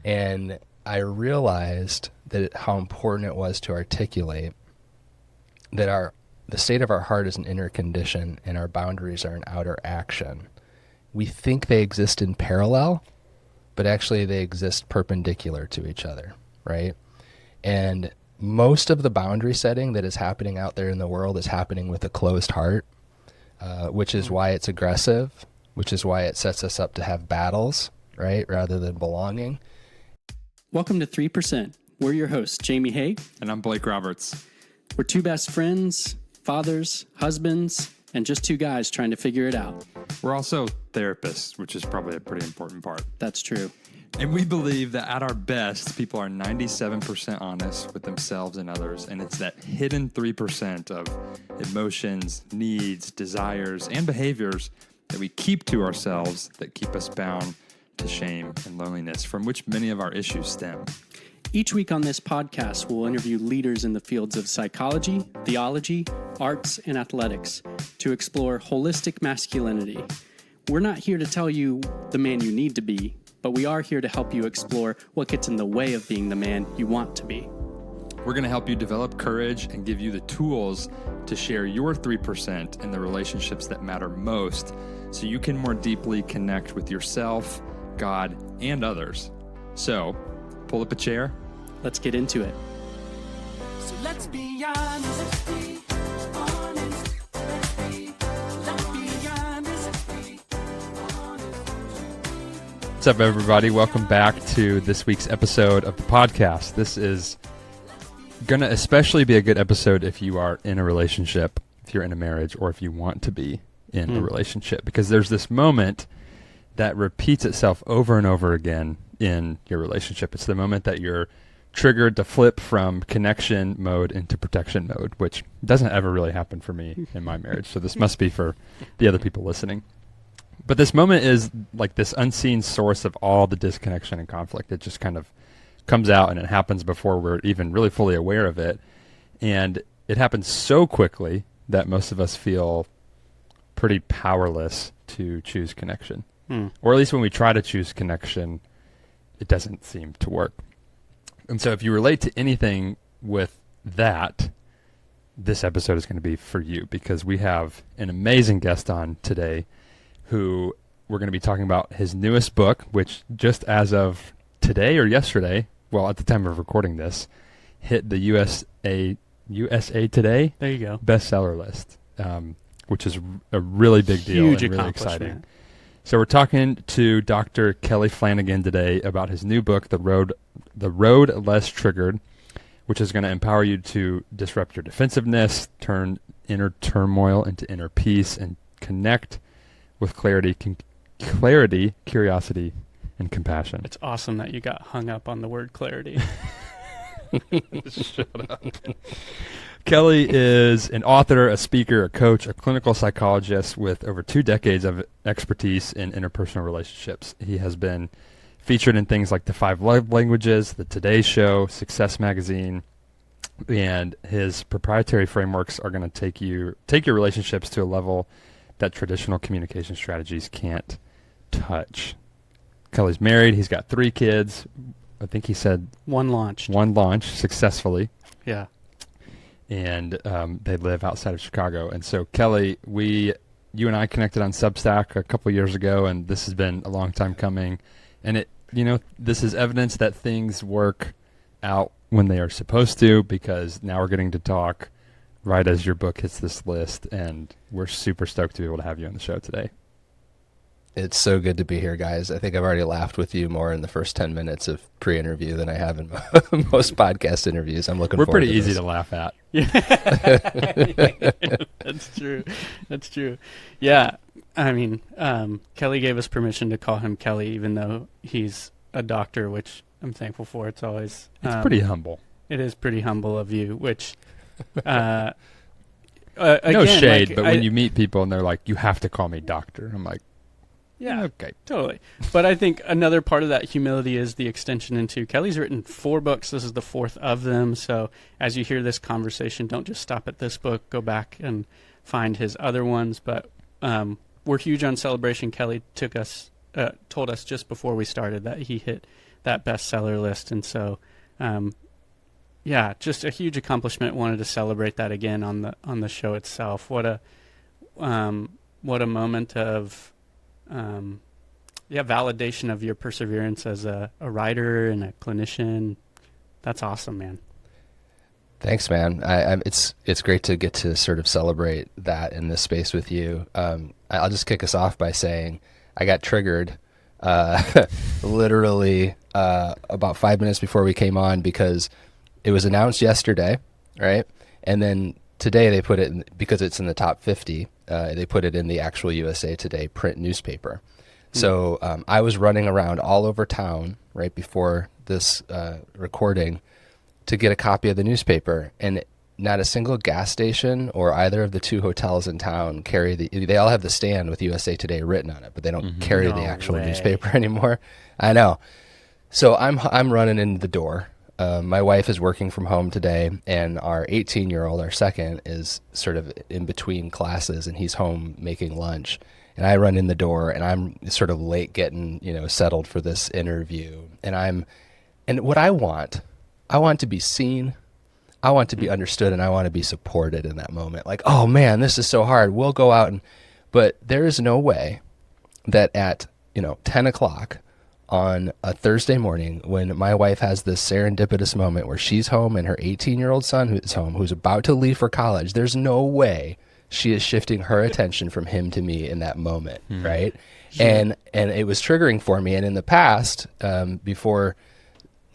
And I realized that how important it was to articulate that the state of our heart is an inner condition and our boundaries are an outer action. We think they exist in parallel, but actually they exist perpendicular to each other, right? And most of the boundary setting that is happening out there in the world is happening with a closed heart, which is why it's aggressive, which is why it sets us up to have battles, right, rather than belonging. Welcome to 3%. We're your hosts, Jamie Haig. And I'm Blake Roberts. We're two best friends, fathers, husbands, and just two guys trying to figure it out. We're also therapists, which is probably a pretty important part. That's true. And we believe that at our best, people are 97% honest with themselves and others. And it's that hidden 3% of emotions, needs, desires, and behaviors that we keep to ourselves that keep us bound to shame and loneliness, from which many of our issues stem. Each week on this podcast, we'll interview leaders in the fields of psychology, theology, arts, and athletics to explore holistic masculinity. We're not here to tell you the man you need to be, but we are here to help you explore what gets in the way of being the man you want to be. We're going to help you develop courage and give you the tools to share your 3% in the relationships that matter most so you can more deeply connect with yourself, God, and others. So, pull up a chair. Let's get into it. So let's be honest. Let's be honest. Let's be honest. What's up, everybody? Welcome back to this week's episode of the podcast. This is going to especially be a good episode if you are in a relationship, if you're in a marriage, or if you want to be in a relationship, because there's this moment that repeats itself over and over again in your relationship. It's the moment that you're triggered to flip from connection mode into protection mode, which doesn't ever really happen for me in my marriage. So this must be for the other people listening. But this moment is like this unseen source of all the disconnection and conflict. It just kind of comes out, and it happens before we're even really fully aware of it. And it happens so quickly that most of us feel pretty powerless to choose connection. Or at least when we try to choose connection, it doesn't seem to work. And so if you relate to anything with that, this episode is going to be for you, because we have an amazing guest on today who we're going to be talking about his newest book, which just as of today or yesterday, well, at the time of recording this, hit the USA Today There you go. bestseller list, which is a really big deal. Huge and really accomplishment. exciting. So we're talking to Dr. Kelly Flanagan today about his new book, The Road Less Triggered, which is going to empower you to disrupt your defensiveness, turn inner turmoil into inner peace, and connect with clarity, curiosity, and compassion. It's awesome that you got hung up on the word clarity. Shut up. Kelly is an author, a speaker, a coach, a clinical psychologist with over 2 decades of expertise in interpersonal relationships. He has been featured in things like The 5 Love Languages, The Today Show, Success Magazine, and his proprietary frameworks are going to take your relationships to a level that traditional communication strategies can't touch. Kelly's married. He's got 3 kids. I think he said One launched. one launched successfully. Yeah. And they live outside of Chicago. And so, Kelly, you and I connected on Substack a couple years ago, and this has been a long time coming. And this is evidence that things work out when they are supposed to, because now we're getting to talk right as your book hits this list, and we're super stoked to be able to have you on the show today. It's so good to be here, guys. I think I've already laughed with you more in the first 10 minutes of pre-interview than I have in most podcast interviews. I'm looking forward to this. We're pretty easy to laugh at. That's true. That's true. Yeah. I mean, Kelly gave us permission to call him Kelly, even though he's a doctor, which I'm thankful for. It's always... It's pretty humble. It is pretty humble of you, which... No again, shade, like, but when you meet people and they're like, you have to call me doctor, I'm like, yeah, okay. Totally. But I think another part of that humility is the extension into Kelly's written 4 books. This is the 4th of them. So as you hear this conversation, don't just stop at this book. Go back and find his other ones. But we're huge on celebration. Kelly told us just before we started that he hit that bestseller list. And so, yeah, just a huge accomplishment. Wanted to celebrate that again on the show itself. What a moment of validation of your perseverance as a writer and a clinician. That's awesome, man. Thanks, man. It's great to get to sort of celebrate that in this space with you. I'll just kick us off by saying I got triggered literally about 5 minutes before we came on, because it was announced yesterday, right? And then today they put it in, because it's in the top 50, they put it in the actual USA Today print newspaper. So I was running around all over town right before this recording to get a copy of the newspaper, and not a single gas station or either of the two hotels in town carry they all have the stand with USA Today written on it, but they don't carry the actual newspaper anymore. I know. So I'm running in the door. My wife is working from home today, and our 18-year-old, our second, is sort of in between classes, and he's home making lunch. And I run in the door, and I'm sort of late getting, settled for this interview. And what I want to be seen, I want to be understood, and I want to be supported in that moment. Like, oh man, this is so hard. We'll go out but there is no way that at, 10 o'clock on a Thursday morning, when my wife has this serendipitous moment where she's home and her 18-year-old son who's home, who's about to leave for college, there's no way she is shifting her attention from him to me in that moment, right? Sure. And it was triggering for me. And in the past, before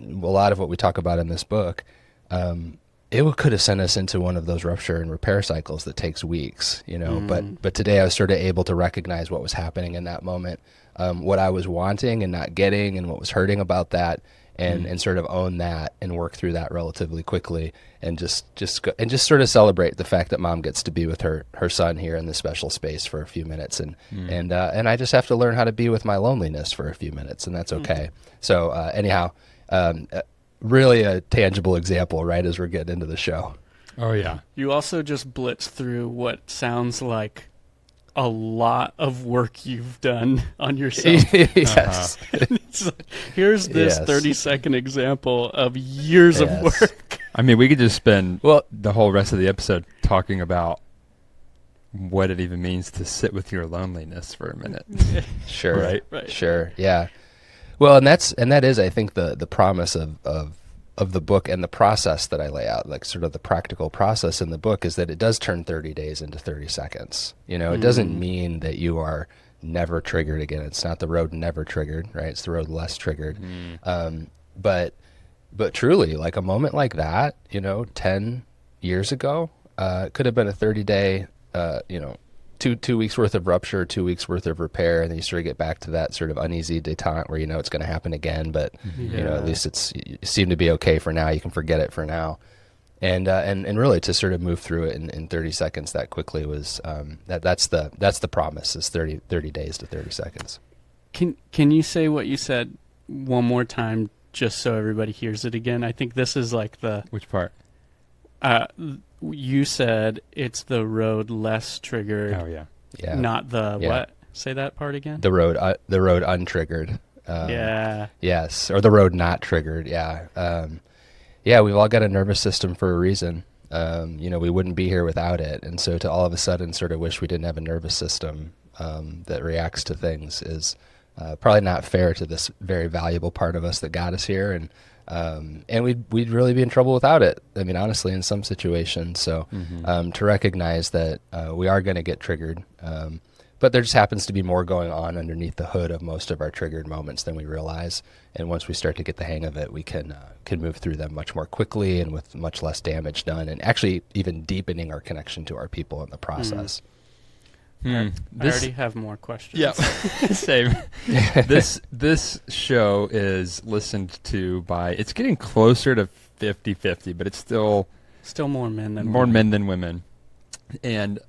a lot of what we talk about in this book, it could have sent us into one of those rupture and repair cycles that takes weeks, But today I was sort of able to recognize what was happening in that moment, what I was wanting and not getting, and what was hurting about that, and sort of own that and work through that relatively quickly, and just sort of celebrate the fact that mom gets to be with her son here in this special space for a few minutes, and I just have to learn how to be with my loneliness for a few minutes, and that's okay. So anyhow, really a tangible example, right, as we're getting into the show. Oh yeah. You also just blitzed through what sounds like a lot of work you've done on yourself. Yes. It's like, here's this 30-second example of years of work. I mean, we could just spend the whole rest of the episode talking about what it even means to sit with your loneliness for a minute. Sure. Right. Sure. Yeah. Well, and that is, I think, the promise of the book, and the process that I lay out, like sort of the practical process in the book, is that it does turn 30 days into 30 seconds. It doesn't mean that you are never triggered again. It's not the road never triggered, right? It's the road less triggered. But truly, like a moment like that, 10 years ago, it could have been a 30-day, 2 weeks worth of rupture, 2 weeks worth of repair, and then you sort of get back to that sort of uneasy detente where it's going to happen again, but at least you seem to be okay for now. You can forget it for now, and really to sort of move through it in 30 seconds that quickly was that's the promise, is 30 days to 30 seconds. Can you say what you said one more time, just so everybody hears it again? I think this is like which part? You said it's the road less triggered. Oh yeah. Not the what? Say that part again. The road untriggered. Yes, or the road not triggered. Yeah. We've all got a nervous system for a reason. We wouldn't be here without it, and so to all of a sudden sort of wish we didn't have a nervous system that reacts to things is probably not fair to this very valuable part of us that got us here, and we'd really be in trouble without it. I mean, honestly, in some situations. So to recognize that we are going to get triggered, but there just happens to be more going on underneath the hood of most of our triggered moments than we realize. And once we start to get the hang of it, we can move through them much more quickly and with much less damage done, and actually even deepening our connection to our people in the process. I already have more questions. Yeah, same. This show is listened to by, it's getting closer to 50-50, but it's still more men than women. And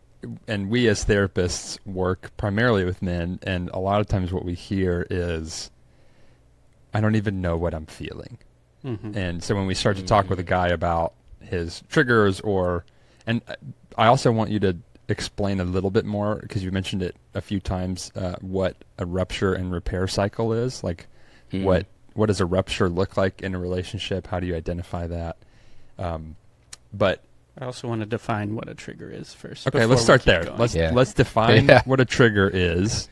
we as therapists work primarily with men, and a lot of times what we hear is, I don't even know what I'm feeling. And so when we start to talk with a guy about his triggers, and I also want you to explain a little bit more, because you mentioned it a few times, what a rupture and repair cycle is, like what what does a rupture look like in a relationship? How do you identify that? But I also want to define what a trigger is first. okay, before let's we start keep there. going. Let's define Yeah. what a trigger is,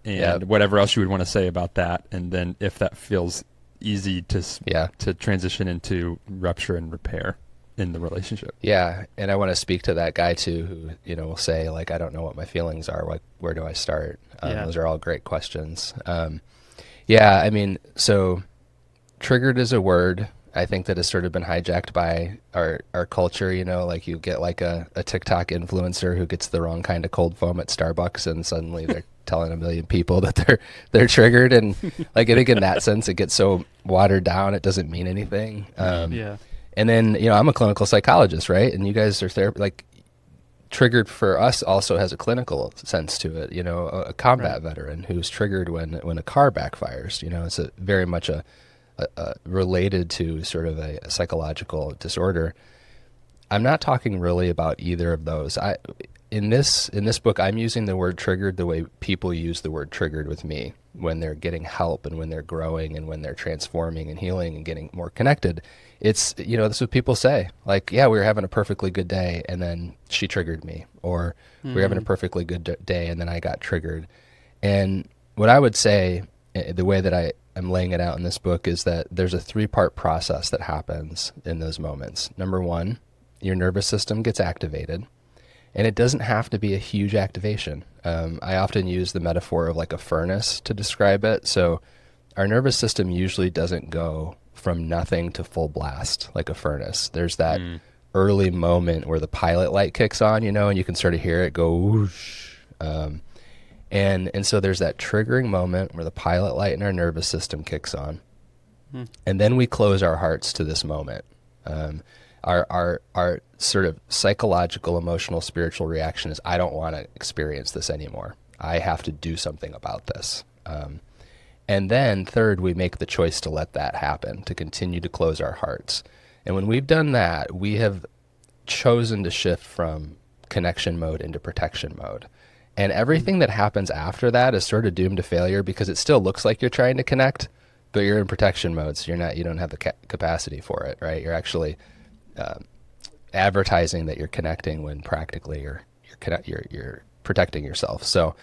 and whatever else you would want to say about that, and then if that feels easy to transition into rupture and repair in the relationship. Yeah, and I want to speak to that guy too, who will say like, I don't know what my feelings are. Like, where do I start? Those are all great questions. I mean, so triggered is a word. I think that has sort of been hijacked by our culture. Like you get like a TikTok influencer who gets the wrong kind of cold foam at Starbucks, and suddenly they're telling a million people that they're triggered, and like I think in that sense it gets so watered down it doesn't mean anything. And then I'm a clinical psychologist, right? And you guys are therapy. Like triggered for us also has a clinical sense to it. A combat veteran who's triggered when a car backfires. It's very much a related to sort of a psychological disorder. I'm not talking really about either of those. In this book, I'm using the word triggered the way people use the word triggered with me when they're getting help and when they're growing and when they're transforming and healing and getting more connected. It's, this is what people say. Like, yeah, we were having a perfectly good day and then she triggered me. Or we were having a perfectly good day and then I got triggered. And what I would say, the way that I'm laying it out in this book, is that there's a 3-part process that happens in those moments. Number 1, your nervous system gets activated. And it doesn't have to be a huge activation. I often use the metaphor of like a furnace to describe it. So our nervous system usually doesn't go from nothing to full blast like a furnace. There's that early moment where the pilot light kicks on, and you can sort of hear it go whoosh. And so there's that triggering moment where the pilot light in our nervous system kicks on. And then we close our hearts to this moment. Our sort of psychological, emotional, spiritual reaction is, I don't want to experience this anymore. I have to do something about this. And then third, we make the choice to let that happen, to continue to close our hearts. And when we've done that, we have chosen to shift from connection mode into protection mode. And everything that happens after that is sort of doomed to failure because it still looks like you're trying to connect, but you're in protection mode, so you don't have the capacity for it, right? You're actually advertising that you're connecting when practically you're protecting yourself. So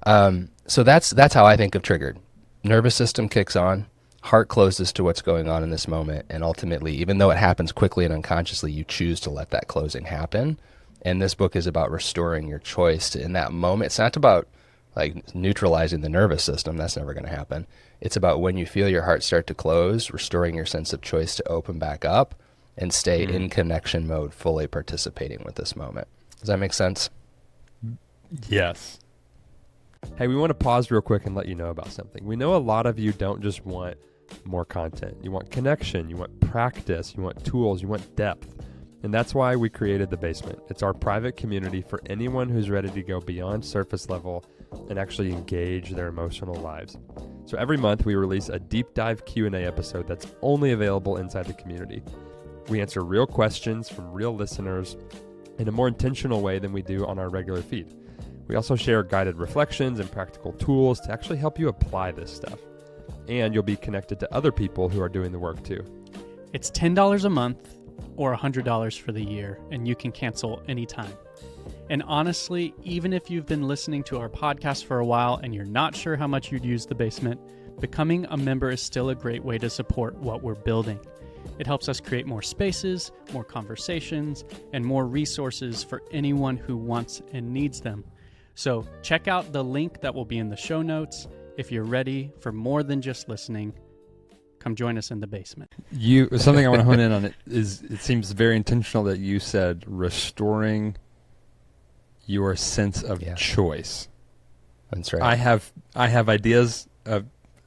that's how I think of triggered. Nervous system kicks on, heart closes to what's going on in this moment, and ultimately, even though it happens quickly and unconsciously, you choose to let that closing happen. And this book is about restoring your choice in that moment. It's not about like neutralizing the nervous system. That's never going to happen. It's about when you feel your heart start to close, restoring your sense of choice to open back up and stay in connection mode, fully participating with this moment. Does that make sense? Yes. Hey, we want to pause real quick and let you know about something. We know a lot of you don't just want more content. You want connection, you want practice, you want tools, you want depth. And that's why we created The Basement. It's our private community for anyone who's ready to go beyond surface level and actually engage their emotional lives. So every month we release a deep dive Q&A episode that's only available inside the community. We answer real questions from real listeners in a more intentional way than we do on our regular feed. We also share guided reflections and practical tools to actually help you apply this stuff. And you'll be connected to other people who are doing the work too. It's $10 a month or $100 for the year, and you can cancel anytime. And honestly, even if you've been listening to our podcast for a while and you're not sure how much you'd use The Basement, becoming a member is still a great way to support what we're building. It helps us create more spaces, more conversations, and more resources for anyone who wants and needs them. So check out the link that will be in the show notes. If you're ready for more than just listening, come join us in The Basement. Something I want to hone in on is it seems very intentional that you said restoring your sense of choice. That's right. I have ideas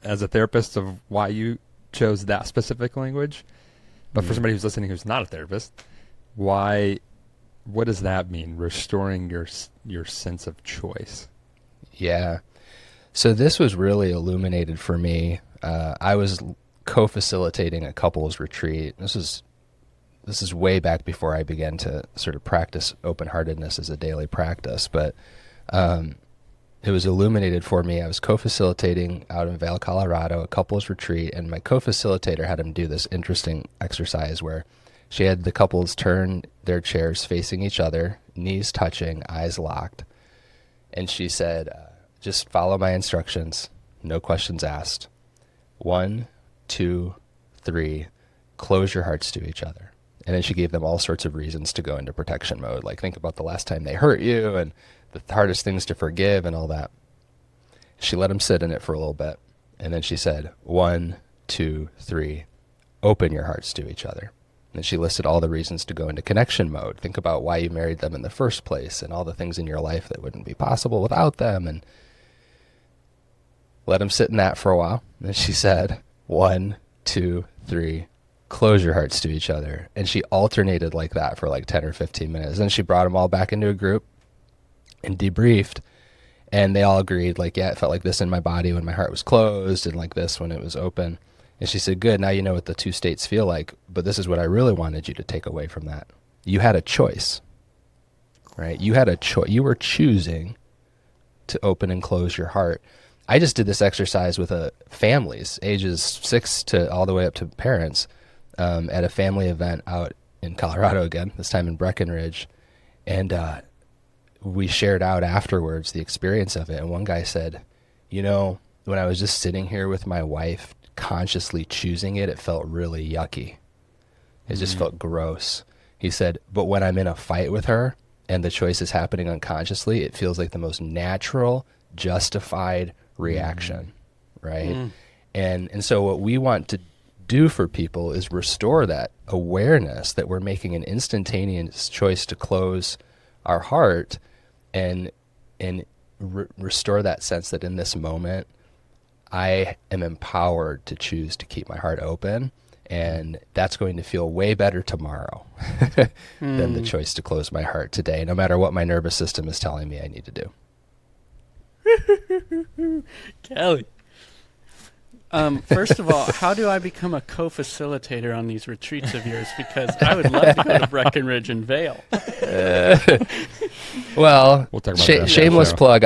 as a therapist of why you chose that specific language, but for somebody who's listening who's not a therapist, what does that mean? Restoring your sense of choice. Yeah. So this was really illuminated for me. I was co-facilitating a couples retreat. This is way back before I began to sort of practice open-heartedness as a daily practice. But it was illuminated for me. I was co-facilitating out in Vail, Colorado, a couples retreat, and my co-facilitator had them do this interesting exercise where she had the couples turn their chairs facing each other, knees touching, eyes locked. And she said, just follow my instructions, no questions asked. 1, 2, 3, close your hearts to each other. And then she gave them all sorts of reasons to go into protection mode. Like, think about the last time they hurt you and the hardest things to forgive and all that. She let them sit in it for a little bit. And then she said, 1, 2, 3, open your hearts to each other. And she listed all the reasons to go into connection mode. Think about why you married them in the first place and all the things in your life that wouldn't be possible without them. And let them sit in that for a while. And then she said, 1, 2, 3, close your hearts to each other. And she alternated like that for like 10 or 15 minutes. And she brought them all back into a group and debriefed. And they all agreed, like, yeah, it felt like this in my body when my heart was closed and like this when it was open. And she said, good, now you know what the two states feel like, but this is what I really wanted you to take away from that. You had a choice, right? You had a choice. You were choosing to open and close your heart. I just did this exercise with families, ages 6 to all the way up to parents, at a family event out in Colorado again, this time in Breckenridge. And we shared out afterwards the experience of it. And one guy said, you know, when I was just sitting here with my wife, consciously choosing it, it felt really yucky. It just felt gross. He said, but when I'm in a fight with her and the choice is happening unconsciously, it feels like the most natural, justified reaction, right? And so what we want to do for people is restore that awareness that we're making an instantaneous choice to close our heart and restore that sense that in this moment, I am empowered to choose to keep my heart open, and that's going to feel way better tomorrow than the choice to close my heart today, no matter what my nervous system is telling me I need to do. Kelly. First of all, how do I become a co-facilitator on these retreats of yours? Because I would love to go to Breckenridge and Vail. Well, We'll talk about that. shameless plug.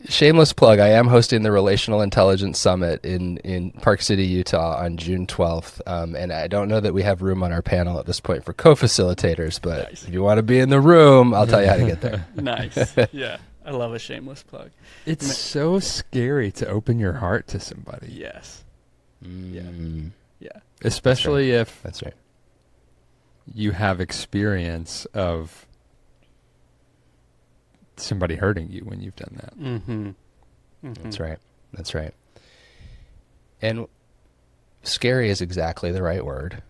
Shameless plug. I am hosting the Relational Intelligence Summit in Park City, Utah on June 12th. And I don't know that we have room on our panel at this point for co-facilitators, but Nice. if you want to be in the room, I'll tell you how to get there. Nice. Yeah. I love a shameless plug. It's so scary to open your heart to somebody. Yes. Mm, Yeah. Especially if that's right. you have experience of somebody hurting you when you've done that. Mm-hmm. That's right. That's right. And scary is exactly the right word.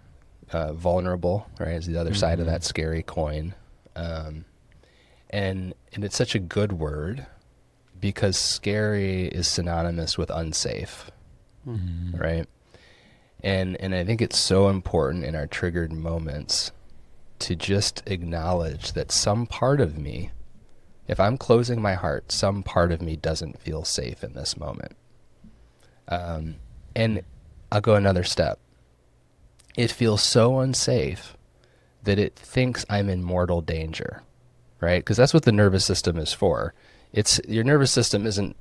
Vulnerable, right, is the other side of that scary coin. And it's such a good word because scary is synonymous with unsafe, right? And I think it's so important in our triggered moments to just acknowledge that some part of me, if I'm closing my heart, some part of me doesn't feel safe in this moment. And I'll go another step. It feels so unsafe that it thinks I'm in mortal danger, right? Because that's what the nervous system is for. Your nervous system isn't,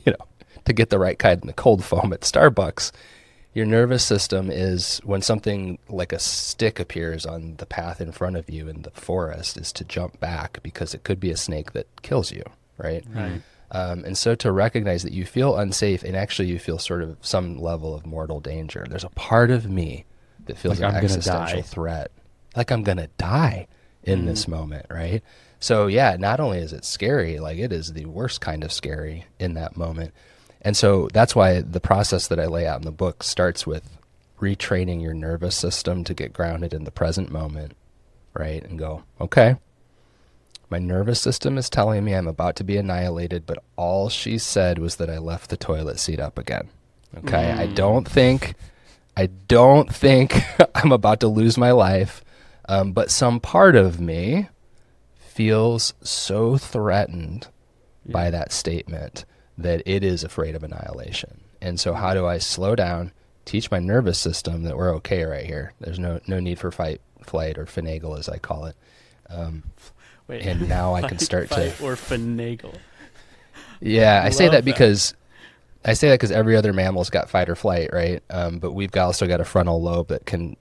to get the right kind of cold foam at Starbucks. Your nervous system is when something like a stick appears on the path in front of you in the forest is to jump back because it could be a snake that kills you, right? Right. And so to recognize that you feel unsafe and actually you feel sort of some level of mortal danger. There's a part of me that feels Like an I'm gonna existential die. threat. Like I'm going to die in this moment, right? So yeah, not only is it scary, like it is the worst kind of scary in that moment. And so that's why the process that I lay out in the book starts with retraining your nervous system to get grounded in the present moment, right? And go, okay, my nervous system is telling me I'm about to be annihilated, but all she said was that I left the toilet seat up again. Okay, I don't think I'm about to lose my life, but some part of me feels so threatened by that statement that it is afraid of annihilation. And so how do I slow down, teach my nervous system that we're okay right here? There's no need for fight, flight, or finagle, as I call it. Wait. And now I can start Fight to... or finagle. Yeah, I say Love that because every other mammal's got fight or flight, right? But we've also got a frontal lobe that can,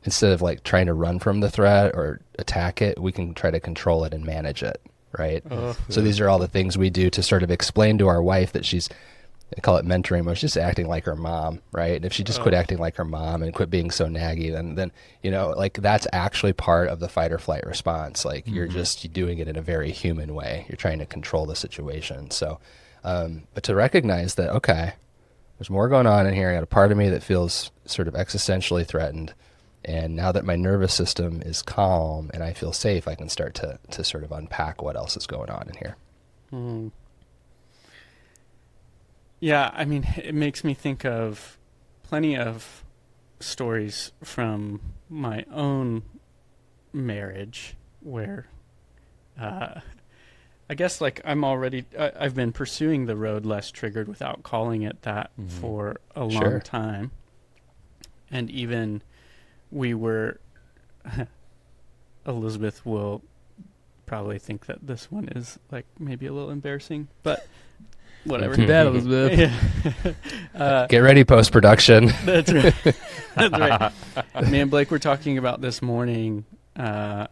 instead of like trying to run from the threat or attack it, we can try to control it and manage it, right? So these are all the things we do to sort of explain to our wife that I call it mentoring, but she's just acting like her mom, right? And if she just quit acting like her mom and quit being so naggy, then like that's actually part of the fight or flight response. Like you're just doing it in a very human way. You're trying to control the situation. So, but to recognize that, okay, there's more going on in here. I got a part of me that feels sort of existentially threatened. And now that my nervous system is calm and I feel safe, I can start to sort of unpack what else is going on in here. Mm. Yeah, I mean, it makes me think of plenty of stories from my own marriage where I guess like I've been pursuing the road less triggered without calling it that for a long time. And even we were, Elizabeth will probably think that this one is like maybe a little embarrassing, but whatever. Too bad, Elizabeth. Get ready, post-production. That's right. That's right. Me and Blake were talking about this morning, and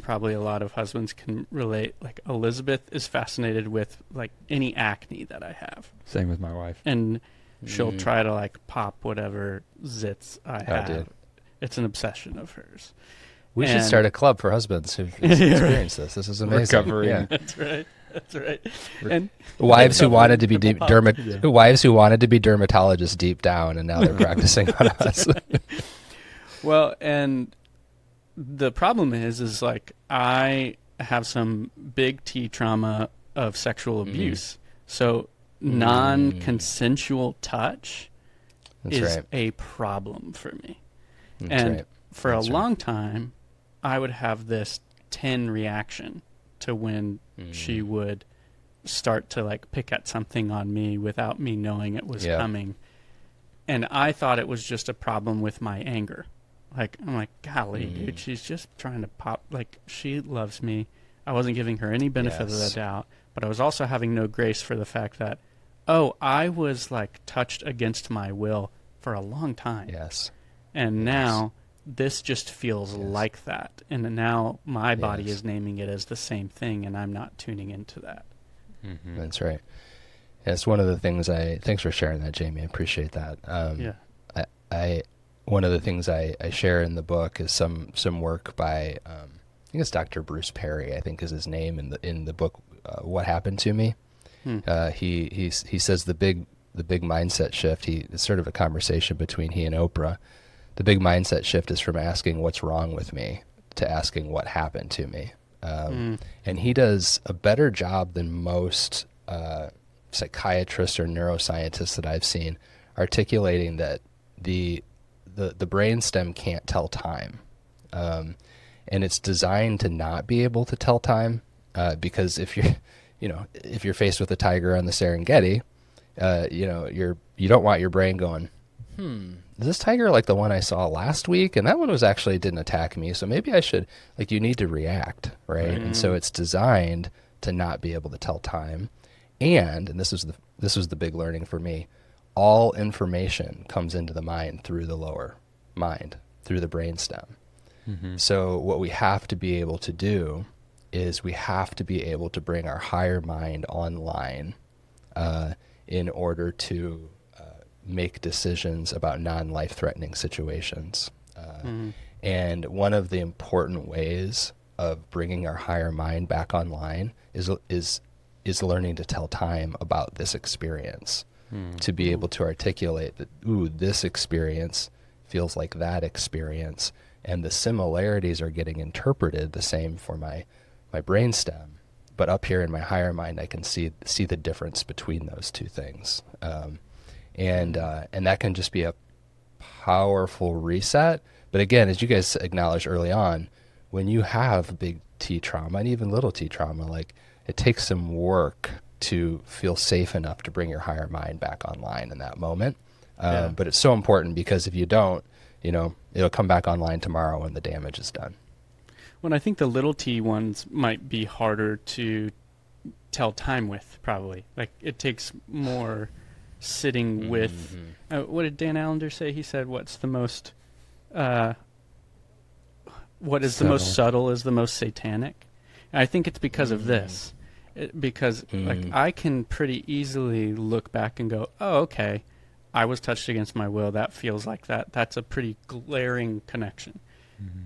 probably a lot of husbands can relate. Like Elizabeth is fascinated with like any acne that I have. Same with my wife. And she'll try to like pop whatever zits I have. Dude. It's an obsession of hers. We should start a club for husbands who've experienced this. This is amazing. Recovery. Yeah. That's right. That's right. And Wives who wanted to be wives who wanted to be dermatologists deep down, and now they're practicing on us. Well, and the problem is like I have some big T trauma of sexual abuse. So non-consensual touch is a problem for me. And for a long time, I would have this 10 reaction to when she would start to like pick at something on me without me knowing it was coming. And I thought it was just a problem with my anger. Like, I'm like, golly, dude, she's just trying to pop. Like, she loves me. I wasn't giving her any benefit of the doubt, but I was also having no grace for the fact that, I was like touched against my will for a long time. Yes. And now this just feels like that. And now my body is naming it as the same thing, and I'm not tuning into that. Mm-hmm. That's right. Yeah, it's one of the things thanks for sharing that, Jamie. I appreciate that. One of the things I share in the book is some work by, I think it's Dr. Bruce Perry, I think is his name in the book, What Happened to Me. He says the big mindset shift, it's sort of a conversation between he and Oprah. The big mindset shift is from asking what's wrong with me to asking what happened to me. And he does a better job than most psychiatrists or neuroscientists that I've seen articulating that the brainstem can't tell time. And it's designed to not be able to tell time because if you're faced with a tiger on the Serengeti, you don't want your brain going, is this tiger like the one I saw last week? And that one didn't attack me. So maybe I should, you need to react, right? And so it's designed to not be able to tell time. And this was the big learning for me, all information comes into the mind through the lower mind, through the brainstem. So what we have to be able to do is we have to be able to bring our higher mind online in order to make decisions about non-life-threatening situations. And one of the important ways of bringing our higher mind back online is learning to tell time about this experience, to be able to articulate that, this experience feels like that experience, and the similarities are getting interpreted the same for my brainstem, but up here in my higher mind, I can see the difference between those two things. And that can just be a powerful reset. But again, as you guys acknowledged early on, when you have big T trauma and even little T trauma, it takes some work to feel safe enough to bring your higher mind back online in that moment. But it's so important because if you don't, it'll come back online tomorrow when the damage is done. Well, I think the little T ones might be harder to tell time with, probably. Like, it takes more sitting with. What did Dan Allender say? He said, "What's the most? What is the most subtle is the most satanic." And I think it's because of this, because like I can pretty easily look back and go, "Oh, okay, I was touched against my will. That feels like that. That's a pretty glaring connection."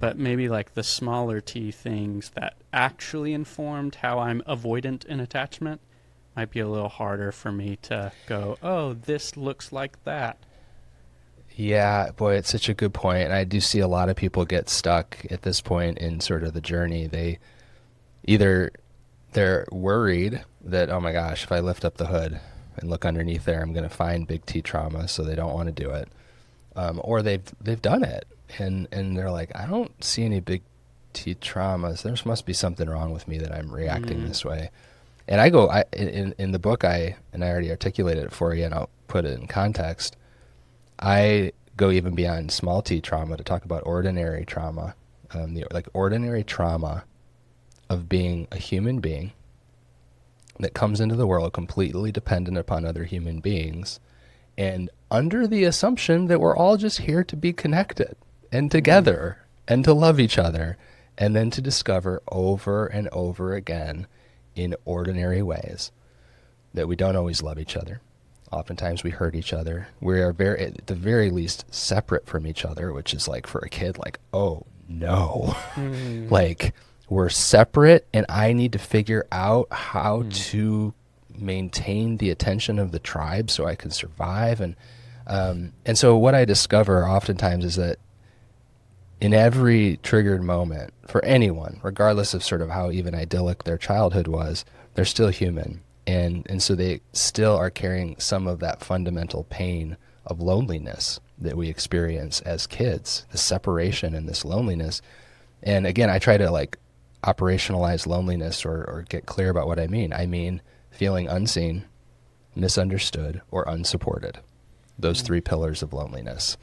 But maybe like the smaller T things that actually informed how I'm avoidant in attachment might be a little harder for me to go, "Oh, this looks like that." Yeah, boy, it's such a good point. And I do see a lot of people get stuck at this point in sort of the journey. They're worried that, oh my gosh, if I lift up the hood and look underneath there, I'm going to find big T trauma, so they don't want to do it. Or they've done it, and they're like, I don't see any big T traumas. There must be something wrong with me that I'm reacting this way. And in the book, and I already articulated it for you, and I'll put it in context. I go even beyond small T trauma to talk about ordinary trauma, like ordinary trauma of being a human being that comes into the world completely dependent upon other human beings, and under the assumption that we're all just here to be connected and together and to love each other, and then to discover over and over again in ordinary ways that we don't always love each other. Oftentimes we hurt each other. We are at the very least separate from each other, which is like for a kid, like, oh no, like we're separate, and I need to figure out how to maintain the attention of the tribe so I can survive. And so what I discover oftentimes is that in every triggered moment for anyone, regardless of sort of how even idyllic their childhood was, they're still human. And so they still are carrying some of that fundamental pain of loneliness that we experience as kids, the separation and this loneliness. And again, I try to like operationalize loneliness or get clear about what I mean. I mean feeling unseen, misunderstood, or unsupported. Those three pillars of loneliness.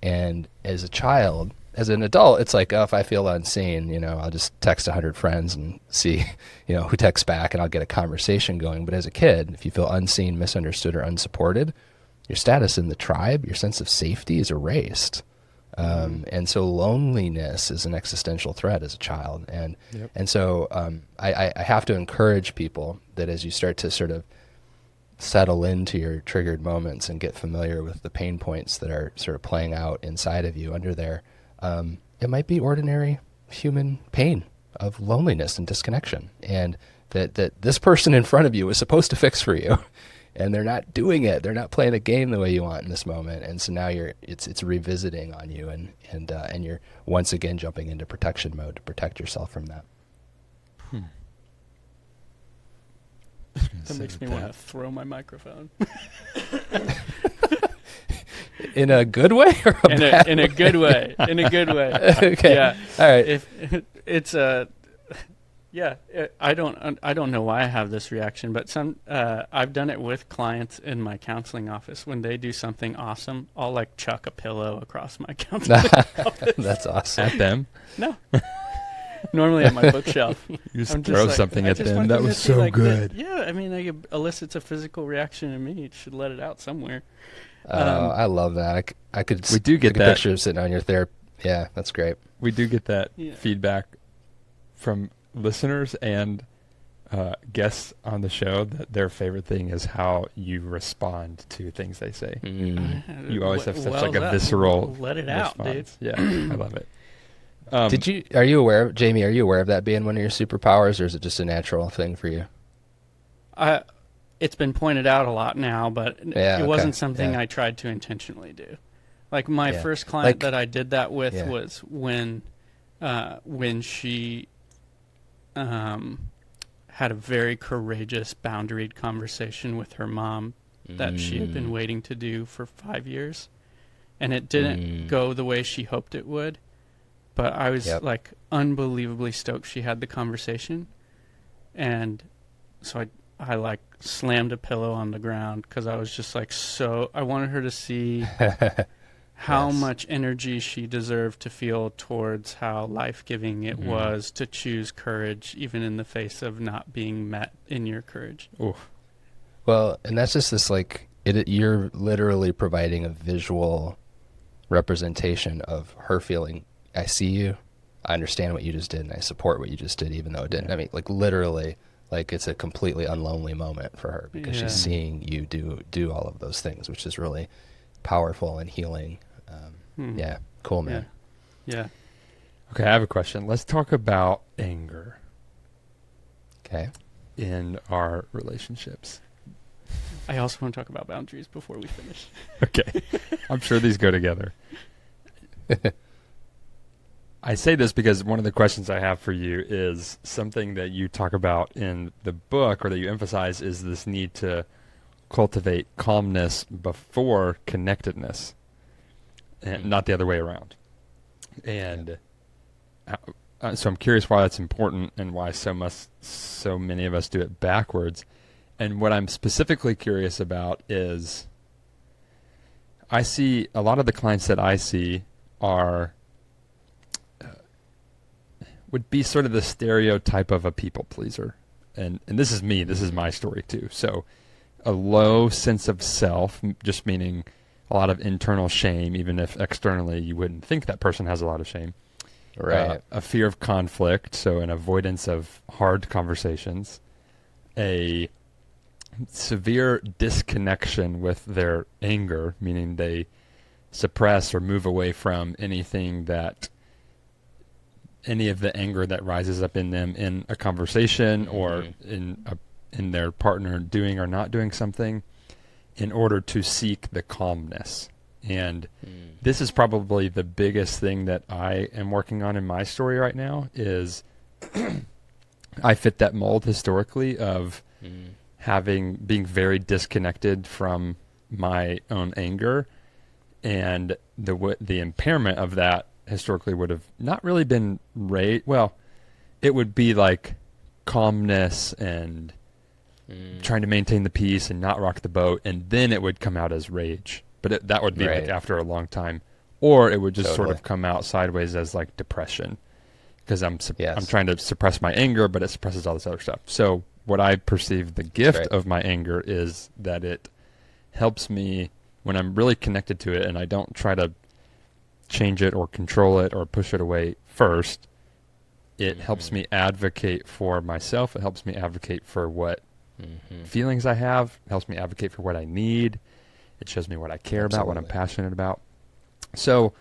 And as a child, as an adult, it's like, oh, if I feel unseen, I'll just text 100 friends and see, who texts back, and I'll get a conversation going. But as a kid, if you feel unseen, misunderstood, or unsupported, your status in the tribe, your sense of safety is erased. And so loneliness is an existential threat as a child. And so I have to encourage people that as you start to sort of settle into your triggered moments and get familiar with the pain points that are sort of playing out inside of you under there, it might be ordinary human pain of loneliness and disconnection, and that this person in front of you is supposed to fix for you, and they're not doing it. They're not playing the game the way you want in this moment, and so now it's revisiting on you, and you're once again jumping into protection mode to protect yourself from that. That makes me want to throw my microphone. In a good way or a bad in a good way? In a good way. Okay. Yeah. All right. If it's I don't know why I have this reaction, but I've done it with clients in my counseling office. When they do something awesome, I'll like chuck a pillow across my counseling office. That's awesome. At them? No. Normally at my bookshelf. You just I'm throw like, something I at just them. want That them was to see, so like, good. Yeah, I mean, it elicits a physical reaction in me. It should let it out somewhere. I love that. I could. We do get take a that. picture of sitting on your therapy. Yeah, that's great. We do get that Yeah. feedback from listeners and guests on the show that their favorite thing is how you respond to things they say. You always have such like a visceral Let it out, dude. response. Yeah, I love it. Are you aware, Jamie? Are you aware of that being one of your superpowers, or is it just a natural thing for you? It's been pointed out a lot now, but Yeah, it wasn't okay. something Yeah. I tried to intentionally do. Like my Yeah. first client Like- that I did that with Yeah. was when she had a very courageous boundaried conversation with her mom that she had been waiting to do for 5 years, and it didn't go the way she hoped it would. But I was like unbelievably stoked she had the conversation, and so I like slammed a pillow on the ground because I was just like, so I wanted her to see how Yes. much energy she deserved to feel towards how life-giving it was to choose courage, even in the face of not being met in your courage. Oof. Well, and that's just this like you're literally providing a visual representation of her feeling, I see you, I understand what you just did, and I support what you just did, even though it didn't. I mean, like literally, like it's a completely unlonely moment for her because Yeah. she's seeing you do all of those things, which is really powerful and healing. Yeah, cool, man. Yeah. Okay, I have a question. Let's talk about anger Okay. in our relationships. I also want to talk about boundaries before we finish. Okay. I'm sure these go together. I say this because one of the questions I have for you is something that you talk about in the book, or that you emphasize, is this need to cultivate calmness before connectedness, and not the other way around. And so I'm curious why that's important and why so many of us do it backwards. And what I'm specifically curious about is I see a lot of the clients that I see are would be sort of the stereotype of a people pleaser. And this is me. This is my story too. So a low sense of self, just meaning a lot of internal shame, even if externally you wouldn't think that person has a lot of shame. Right. A fear of conflict, so an avoidance of hard conversations. A severe disconnection with their anger, meaning they suppress or move away from any of the anger that rises up in them in a conversation or in their partner doing or not doing something, in order to seek the calmness. And this is probably the biggest thing that I am working on in my story right now is I fit that mold historically of being very disconnected from my own anger, and the impairment of that historically would have not really been well, it would be like calmness and trying to maintain the peace and not rock the boat, and then it would come out as rage. But that would be like after a long time, or it would just sort of come out sideways as like depression, because I'm trying to suppress my anger, but it suppresses all this other stuff. So what I perceive the gift of my anger is that it helps me when I'm really connected to it, and I don't try to change it or control it or push it away first. It helps me advocate for myself. It helps me advocate for what feelings I have. It helps me advocate for what I need. It shows me what I care about, what I'm passionate about. So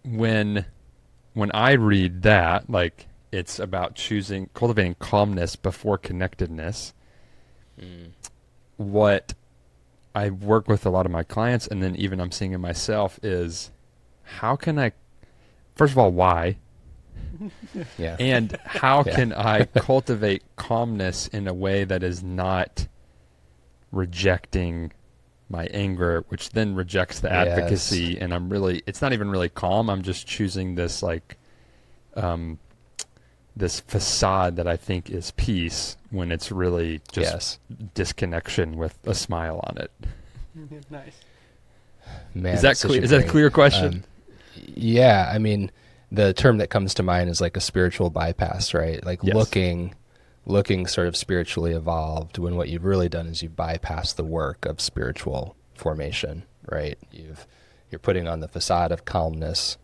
when I read that, like it's about cultivating calmness before connectedness, what I work with a lot of my clients, and then even I'm seeing in myself, is how can I, first of all, why? Yeah. And how can I cultivate calmness in a way that is not rejecting my anger, which then rejects the advocacy, and it's not even really calm. I'm just choosing this like this facade that I think is peace, when it's really just disconnection with a smile on it. Nice. Man, is that clear? Is that a clear question? Yeah, I mean, the term that comes to mind is like a spiritual bypass, right? Like looking sort of spiritually evolved, when what you've really done is you've bypassed the work of spiritual formation, right? You're putting on the facade of calmness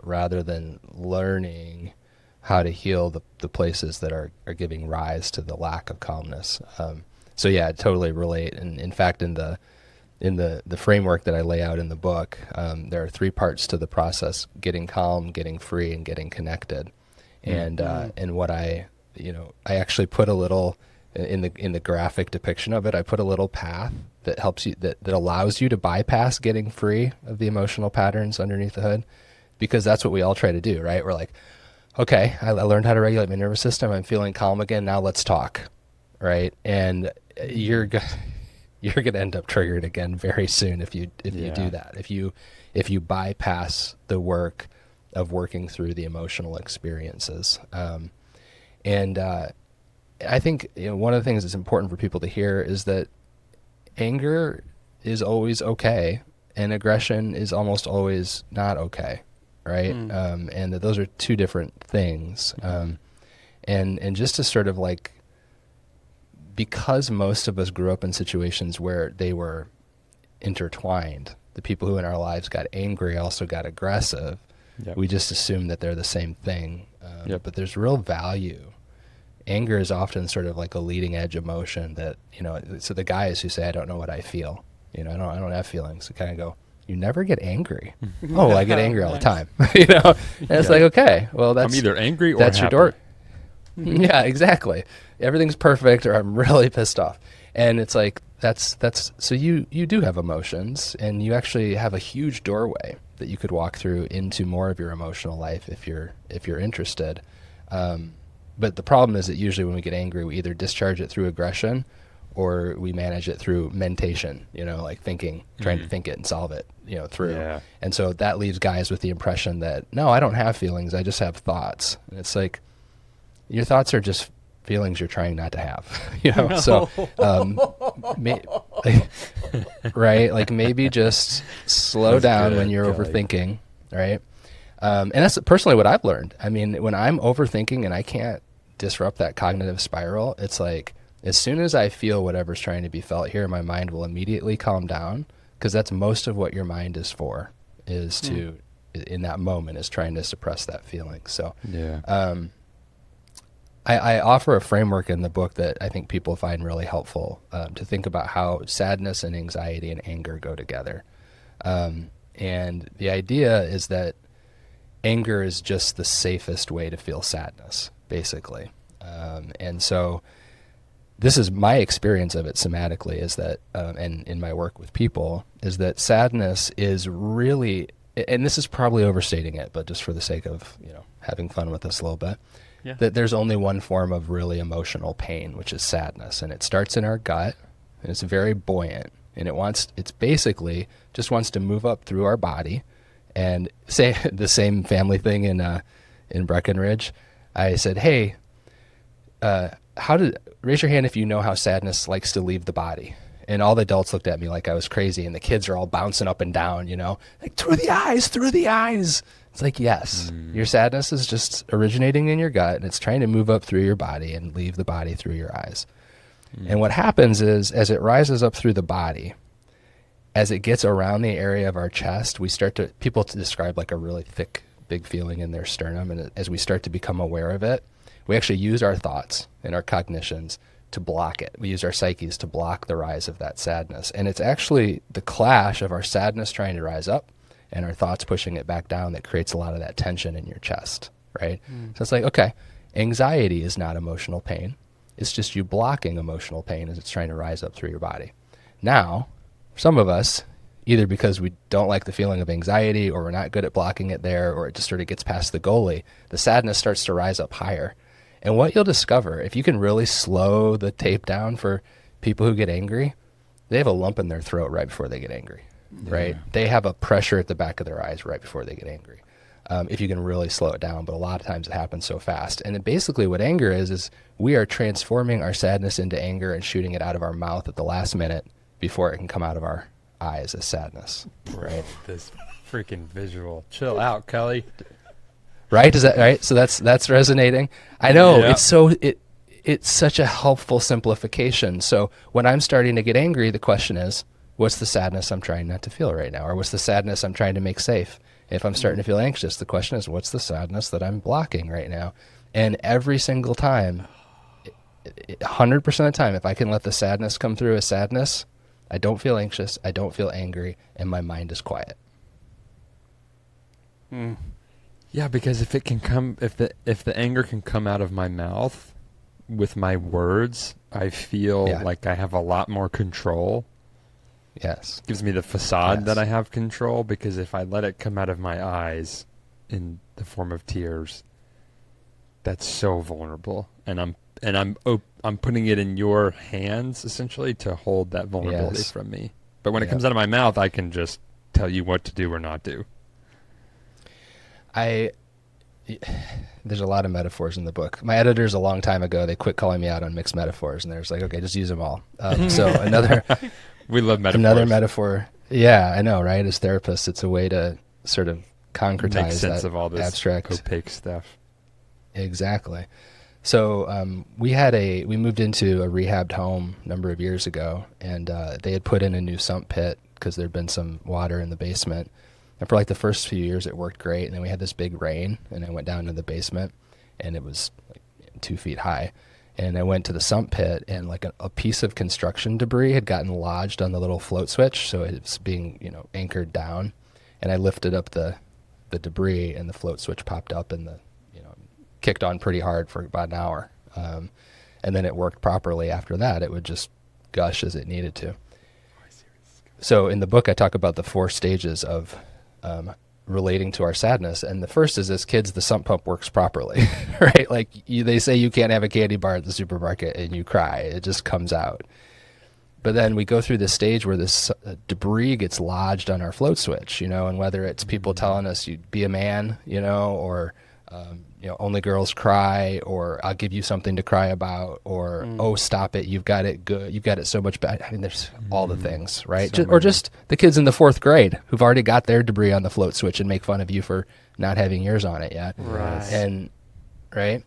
rather than learning how to heal the places that are giving rise to the lack of calmness. So yeah, I totally relate. And in fact, in the framework that I lay out in the book, there are 3 parts to the process: getting calm, getting free, and getting connected. And what I actually put a little in the graphic depiction of it. I put a little path that helps you, that allows you to bypass getting free of the emotional patterns underneath the hood, because that's what we all try to do, right? We're like, okay, I learned how to regulate my nervous system. I'm feeling calm again. Now let's talk, right? And you're going to end up triggered again very soon if you do that. If you bypass the work of working through the emotional experiences. And I think one of the things that's important for people to hear is that anger is always okay, and aggression is almost always not okay, right? And that those are two different things. And just to sort of like, because most of us grew up in situations where they were intertwined, the people who in our lives got angry also got aggressive. Yep. We just assume that they're the same thing. Yep. But there's real value. Anger is often sort of like a leading edge emotion that, so the guys who say, I don't know what I feel, I don't have feelings, kind of go, you never get angry. Oh, I get angry all the time. And it's like, okay, well, that's, I'm either angry or that's happy. your door. Yeah, exactly. Everything's perfect, or I'm really pissed off. And it's like, that's, so you do have emotions, and you actually have a huge doorway that you could walk through into more of your emotional life if you're interested. But the problem is that usually when we get angry, we either discharge it through aggression or we manage it through mentation, like thinking, trying to think it and solve it, through. Yeah. And so that leaves guys with the impression that, no, I don't have feelings, I just have thoughts. And it's like, your thoughts are just feelings you're trying not to have, so, right? Like maybe just slow That's down good, when you're Kelly. overthinking, right? And that's personally what I've learned. I mean, when I'm overthinking and I can't disrupt that cognitive spiral, it's like, as soon as I feel whatever's trying to be felt here, my mind will immediately calm down, because that's most of what your mind is for, is to, in that moment, is trying to suppress that feeling. So, Yeah. I offer a framework in the book that I think people find really helpful, to think about how sadness and anxiety and anger go together. And the idea is that anger is just the safest way to feel sadness, basically. And so this is my experience of it somatically, is that, and in my work with people, is that sadness is really, and this is probably overstating it, but just for the sake of, having fun with this a little bit, that there's only one form of really emotional pain, which is sadness. And it starts in our gut, and it's very buoyant, and it's basically just wants to move up through our body. And say the same family thing in Breckenridge. I said, hey, raise your hand if you know how sadness likes to leave the body. And all the adults looked at me like I was crazy, and the kids are all bouncing up and down, like through the eyes. It's like, yes, your sadness is just originating in your gut, and it's trying to move up through your body and leave the body through your eyes. And what happens is, as it rises up through the body, as it gets around the area of our chest, people describe like a really thick, big feeling in their sternum. And as we start to become aware of it, we actually use our thoughts and our cognitions to block it. We use our psyches to block the rise of that sadness. And it's actually the clash of our sadness trying to rise up and our thoughts pushing it back down that creates a lot of that tension in your chest, right? So it's like, okay, anxiety is not emotional pain. It's just you blocking emotional pain as it's trying to rise up through your body. Now, some of us, either because we don't like the feeling of anxiety, or we're not good at blocking it there, or it just sort of gets past the goalie, the sadness starts to rise up higher. And what you'll discover, if you can really slow the tape down for people who get angry, they have a lump in their throat right before they get angry, right? They have a pressure at the back of their eyes right before they get angry. If you can really slow it down, but a lot of times it happens so fast. And basically what anger is we are transforming our sadness into anger and shooting it out of our mouth at the last minute before it can come out of our eyes as sadness, right? This freaking visual. Chill out, Kelly. Right? Is that right? So that's resonating. I know. Yeah. It's such a helpful simplification. So when I'm starting to get angry, the question is, what's the sadness I'm trying not to feel right now? Or what's the sadness I'm trying to make safe? If I'm starting to feel anxious, the question is, what's the sadness that I'm blocking right now? And every single time, 100% of the time, if I can let the sadness come through as sadness, I don't feel anxious, I don't feel angry, and my mind is quiet. Yeah, because if the anger can come out of my mouth with my words, I feel like I have a lot more control. Yes. Gives me the facade Yes. that I have control, because if I let it come out of my eyes in the form of tears, that's so vulnerable, and I'm putting it in your hands essentially to hold that vulnerability from me. But when it comes out of my mouth, I can just tell you what to do or not do. There's a lot of metaphors in the book. My editors a long time ago, they quit calling me out on mixed metaphors, and they're just like, okay, just use them all. So we love metaphors. Another metaphor Yeah, I know, right? As therapists, it's a way to sort of concretize Make sense that of all this abstract. opaque stuff. Exactly. So we moved into a rehabbed home a number of years ago, and they had put in a new sump pit because there'd been some water in the basement. And for like the first few years, it worked great. And then we had this big rain, and I went down to the basement, and it was like 2 feet high. And I went to the sump pit, and like a piece of construction debris had gotten lodged on the little float switch, so it was being anchored down. And I lifted up the debris, and the float switch popped up, and the kicked on pretty hard for about an hour. And then it worked properly after that. It would just gush as it needed to. So in the book, I talk about the 4 stages of relating to our sadness. And the first is, as kids, the sump pump works properly, right? Like they say you can't have a candy bar at the supermarket and you cry. It just comes out. But then we go through this stage where this debris gets lodged on our float switch, and whether it's people telling us you be a man, or only girls cry, or I'll give you something to cry about, or oh, stop it, you've got it good, you've got it so much better. I mean, there's all the things, right? Or just the kids in the 4th grade who've already got their debris on the float switch and make fun of you for not having yours on it yet. Right.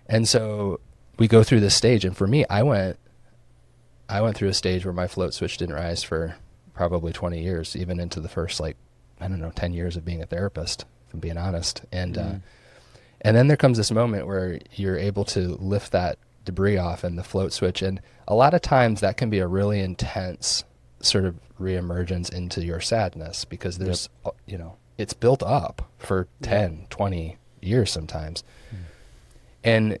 And so we go through this stage, and for me, I went through a stage where my float switch didn't rise for probably 20 years, even into the first 10 years of being a therapist, if I'm being honest. And then there comes this moment where you're able to lift that debris off and the float switch. And a lot of times that can be a really intense sort of reemergence into your sadness, because there's, it's built up for 10, 20 years sometimes. And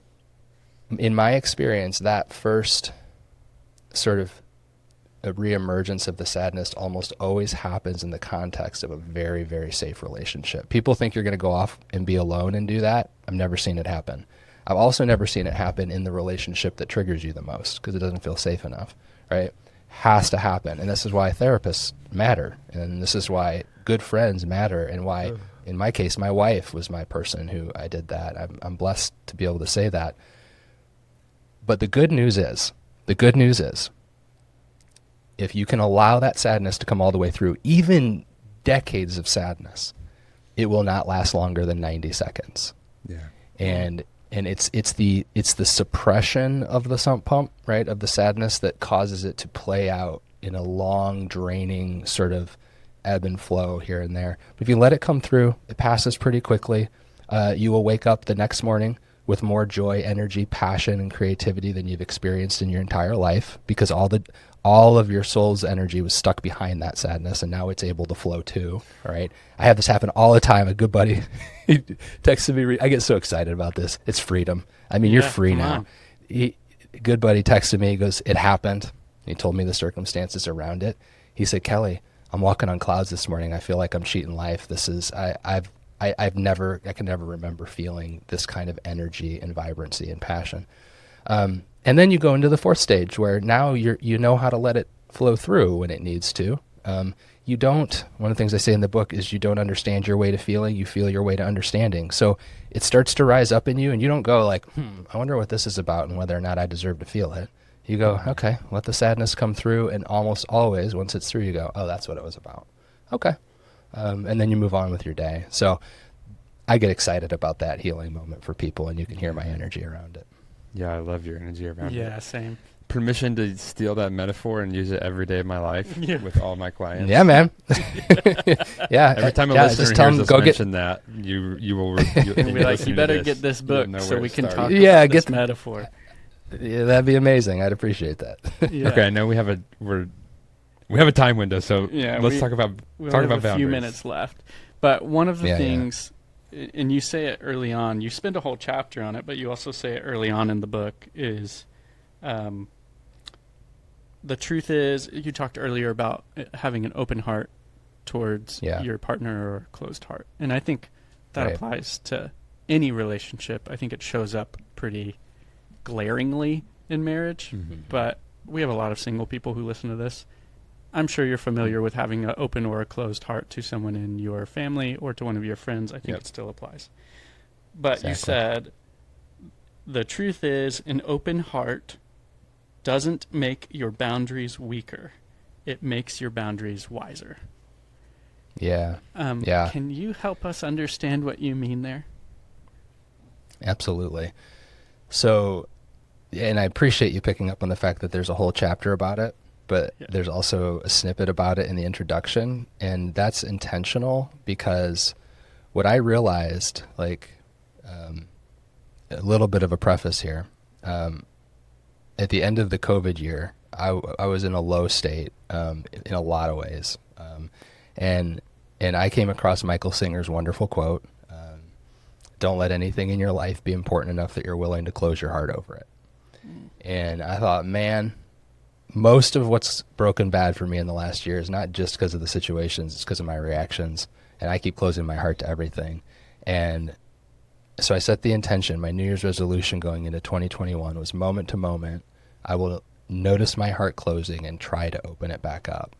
in my experience, that first sort of a reemergence of the sadness almost always happens in the context of a very, very safe relationship. People think you're going to go off and be alone and do that. I've never seen it happen. I've also never seen it happen in the relationship that triggers you the most, because it doesn't feel safe enough, right? Has to happen. And this is why therapists matter. And this is why good friends matter, and why, in my case, my wife was my person who I did that. I'm blessed to be able to say that. But the good news is, if you can allow that sadness to come all the way through, even decades of sadness, it will not last longer than 90 seconds. Yeah. And it's the suppression of the sump pump, right, of the sadness that causes it to play out in a long, draining sort of ebb and flow here and there. But if you let it come through, it passes pretty quickly. You will wake up the next morning with more joy, energy, passion, and creativity than you've experienced in your entire life, because all of your soul's energy was stuck behind that sadness, and now it's able to flow too, right? I have this happen all the time. A good buddy he texted me. I get so excited about this. It's freedom. I mean, you're free now. A good buddy texted me. He goes, "It happened." He told me the circumstances around it. He said, "Kelly, I'm walking on clouds this morning. I feel like I'm cheating life. This is, I can never remember feeling this kind of energy and vibrancy and passion." And then you go into the 4th stage, where now you know how to let it flow through when it needs to. One of the things I say in the book is you don't understand your way to feeling, you feel your way to understanding. So it starts to rise up in you, and you don't go like, I wonder what this is about and whether or not I deserve to feel it. You go, okay, let the sadness come through, and almost always, once it's through, you go, oh, that's what it was about. Okay. And then you move on with your day. So I get excited about that healing moment for people, and you can hear my energy around it. Yeah, I love your energy around it. Yeah, same. Permission to steal that metaphor and use it every day of my life with all my clients. Yeah, man. Yeah. Every time a listener hears us mention that, you will be like, you better get this book so we can talk about this metaphor. Yeah, that'd be amazing. I'd appreciate that. Yeah. Okay, I know we have a time window, so let's talk about boundaries. A few minutes left. But one of the things, and you say it early on, you spend a whole chapter on it, but you also say it early on in the book, is the truth is, you talked earlier about having an open heart towards your partner, or closed heart. And I think that applies to any relationship. I think it shows up pretty glaringly in marriage, but we have a lot of single people who listen to this. I'm sure you're familiar with having an open or a closed heart to someone in your family or to one of your friends. I think it still applies. But you said, the truth is, an open heart doesn't make your boundaries weaker. it makes your boundaries wiser. Yeah. Yeah. Can you help us understand what you mean there? Absolutely. So, and I appreciate you picking up on the fact that there's a whole chapter about it, but Yeah. there's also a snippet about it in the introduction, and that's intentional because what I realized, like, a little bit of a preface here, at the end of the COVID year, I was in a low state in a lot of ways, and I came across Michael Singer's wonderful quote, "Don't let anything in your life be important enough that you're willing to close your heart over it." And I thought, man, most of what's broken bad for me in the last year is not just because of the situations, it's because of my reactions, and I keep closing my heart to everything. And so I set the intention, my New Year's resolution going into 2021 was moment to moment, I will notice my heart closing and try to open it back up.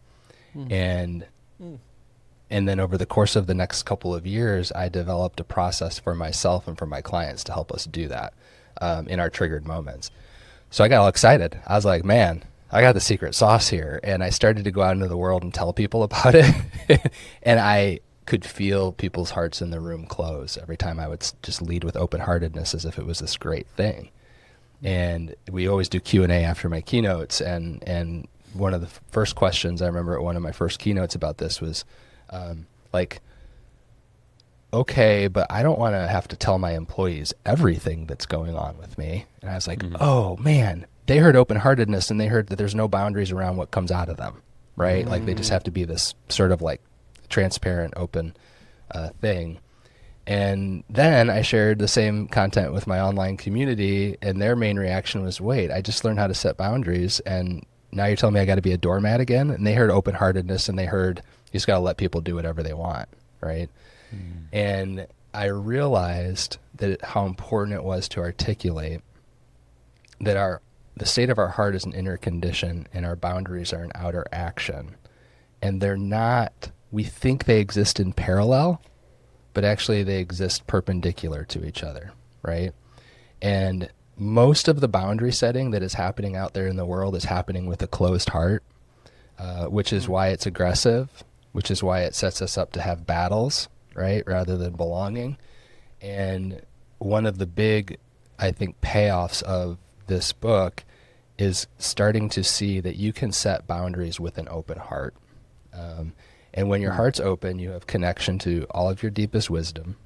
And then over the course of the next couple of years, I developed a process for myself and for my clients to help us do that in our triggered moments. So I got all excited. I was like, man, I got the secret sauce here. And I started to go out into the world and tell people about it. And I could feel people's hearts in the room close every time I would just lead with open-heartedness as if it was this great thing. And we always do Q&A after my keynotes. And one of the first questions I remember at one of my first keynotes about this was, like, okay, but I don't want to have to tell my employees everything that's going on with me. And I was like, oh man, they heard open-heartedness and they heard that there's no boundaries around what comes out of them, right? Like they just have to be this sort of like transparent, open thing. And then I shared the same content with my online community, and their main reaction was, wait, I just learned how to set boundaries, and now you're telling me I got to be a doormat again? And they heard open-heartedness, and they heard you just got to let people do whatever they want, right? And I realized that how important it was to articulate that the state of our heart is an inner condition and our boundaries are an outer action. And they're not, we think they exist in parallel, but actually they exist perpendicular to each other, right? And most of the boundary setting that is happening out there in the world is happening with a closed heart, which is why it's aggressive, which is why it sets us up to have battles, right, rather than belonging. And one of the big, I think, payoffs of this book is starting to see that you can set boundaries with an open heart. And when your heart's open, you have connection to all of your deepest wisdom.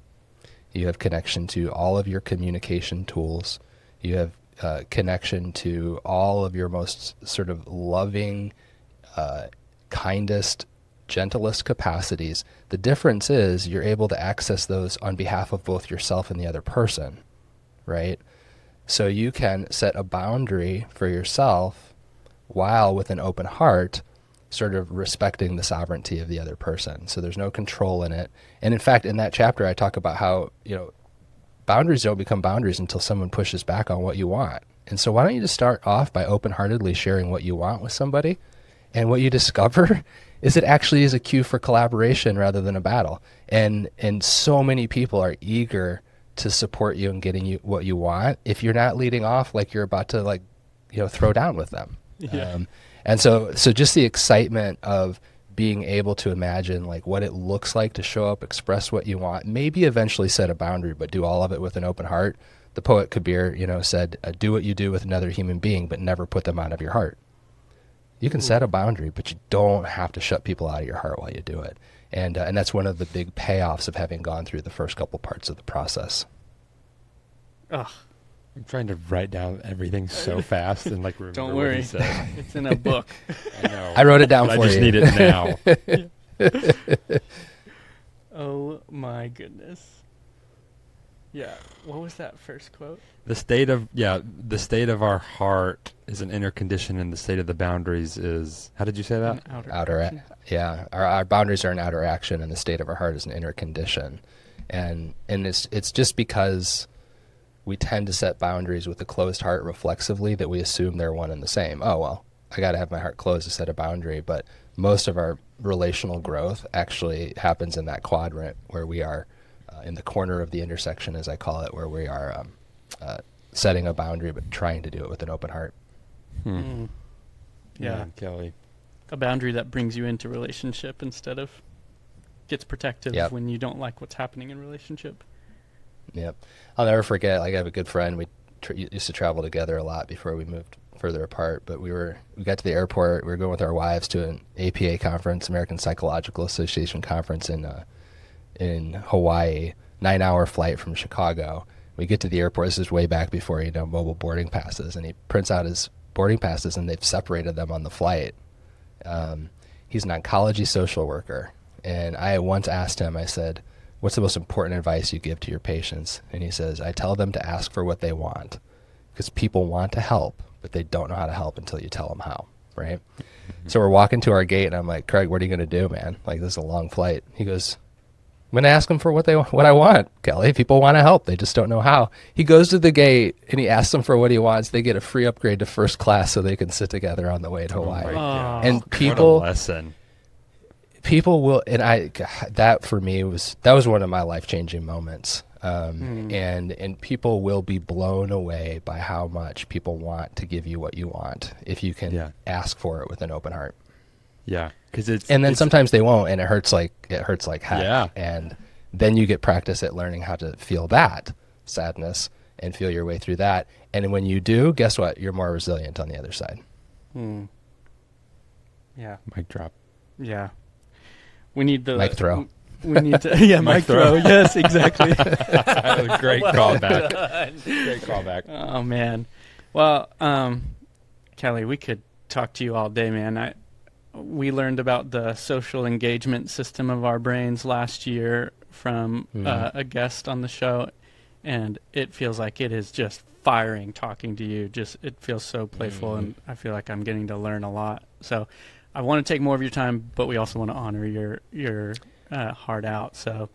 You have connection to all of your communication tools. You have connection to all of your most sort of loving, kindest, gentlest capacities. The difference is you're able to access those on behalf of both yourself and the other person, right? So you can set a boundary for yourself while with an open heart, sort of respecting the sovereignty of the other person. So there's no control in it. And in fact, in that chapter, I talk about how, boundaries don't become boundaries until someone pushes back on what you want. And so why don't you just start off by open-heartedly sharing what you want with somebody? And what you discover is it actually is a cue for collaboration rather than a battle. And so many people are eager to support you in getting you what you want if you're not leading off like you're about to throw down with them. Yeah. And so just the excitement of being able to imagine like what it looks like to show up, express what you want, maybe eventually set a boundary, but do all of it with an open heart. The poet Kabir, said, do what you do with another human being, but never put them out of your heart. You can set a boundary, but you don't have to shut people out of your heart while you do it. And that's one of the big payoffs of having gone through the first couple parts of the process. Ugh. I'm trying to write down everything so fast and remember Don't what worry. he said. It's in a book. I know. I wrote it down but for I just you. need it now. Oh my goodness. Yeah. What was that first quote? The state of our heart is an inner condition, and the state of the boundaries is, how did you say that? An Outer, action. yeah. Our boundaries are an outer action, and the state of our heart is an inner condition. And it's just because we tend to set boundaries with a closed heart reflexively that we assume they're one and the same. Oh, well, I got to have my heart closed to set a boundary. But most of our relational growth actually happens in that quadrant where we are in the corner of the intersection, as I call it, where we are setting a boundary but trying to do it with an open heart. Mm. Yeah. Kelly. a boundary that brings you into relationship instead of gets protective Yep. when you don't like what's happening in relationship. Yep. I'll never forget, like I have a good friend. We used to travel together a lot before we moved further apart, but we got to the airport. We were going with our wives to an APA conference, American Psychological Association conference in Hawaii, 9-hour flight from Chicago. We get to the airport. This is way back before, mobile boarding passes, and he prints out his boarding passes, and they've separated them on the flight. He's an oncology social worker, and I once asked him, I said, what's the most important advice you give to your patients? And he says, I tell them to ask for what they want, because people want to help, but they don't know how to help until you tell them how, right? Mm-hmm. So we're walking to our gate, and I'm like, Craig, what are you going to do, man? Like, this is a long flight. He goes, I'm going to ask them for what I want, Kelly. People want to help. They just don't know how. He goes to the gate, and he asks them for what he wants. They get a free upgrade to first class so they can sit together on the way to Hawaii. And people... What a lesson. People will, and that for me was one of my life-changing moments. And people will be blown away by how much people want to give you what you want if you can ask for it with an open heart. Yeah, and then sometimes they won't, and it hurts like heck. Yeah. And then you get practice at learning how to feel that sadness and feel your way through that. And when you do, guess what? You're more resilient on the other side. Yeah. Mic drop. Yeah. We need the mic throw. We need to mic throw. Yes, exactly. Great callback. Great callback. Oh man. Well, Kelly, we could talk to you all day, man. We learned about the social engagement system of our brains last year from a guest on the show, and it feels like it is just firing talking to you. It feels so playful, and I feel like I'm getting to learn a lot. So I want to take more of your time, but we also want to honor your heart out. So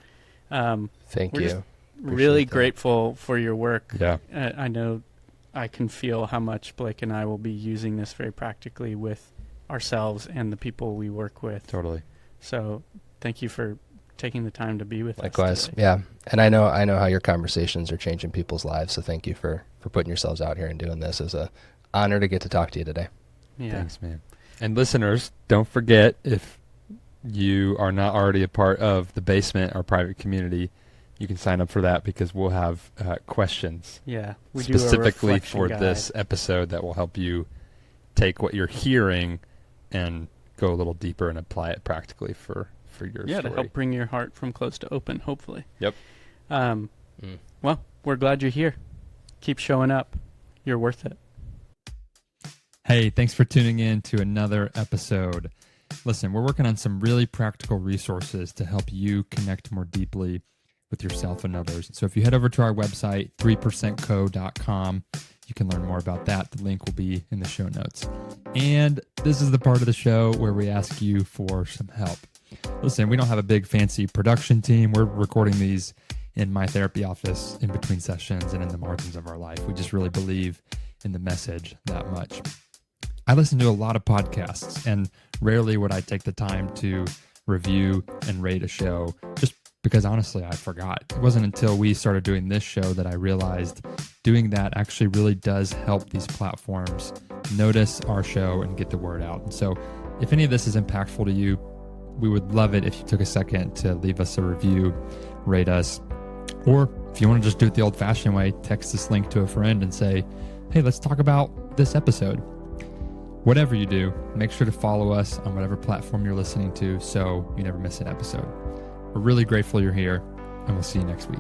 thank we're you. Just really grateful for your work. Yeah. I know I can feel how much Blake and I will be using this very practically with ourselves and the people we work with. Totally. So thank you for taking the time to be with us. Likewise. Yeah. And I know how your conversations are changing people's lives. So thank you for putting yourselves out here and doing this. It's an honor to get to talk to you today. Yeah. Thanks, man. And listeners, don't forget, if you are not already a part of the Basement, our private community, you can sign up for that, because we'll have questions we specifically do a for guide. this episode that will help you take what you're hearing and go a little deeper and apply it practically for your story. To help bring your heart from closed to open, hopefully. Yep. Well, we're glad you're here. Keep showing up. You're worth it. Hey, thanks for tuning in to another episode. Listen, we're working on some really practical resources to help you connect more deeply with yourself and others. So if you head over to our website, 3percentco.com, you can learn more about that. The link will be in the show notes. And this is the part of the show where we ask you for some help. Listen, we don't have a big fancy production team. We're recording these in my therapy office in between sessions and in the margins of our life. We just really believe in the message that much. I listen to a lot of podcasts, and rarely would I take the time to review and rate a show, just because honestly, I forgot. It wasn't until we started doing this show that I realized doing that actually really does help these platforms notice our show and get the word out. And so if any of this is impactful to you, we would love it if you took a second to leave us a review, rate us, or if you want to just do it the old-fashioned way, text this link to a friend and say, hey, let's talk about this episode. Whatever you do, make sure to follow us on whatever platform you're listening to so you never miss an episode. We're really grateful you're here, and we'll see you next week.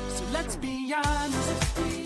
So let's be honest.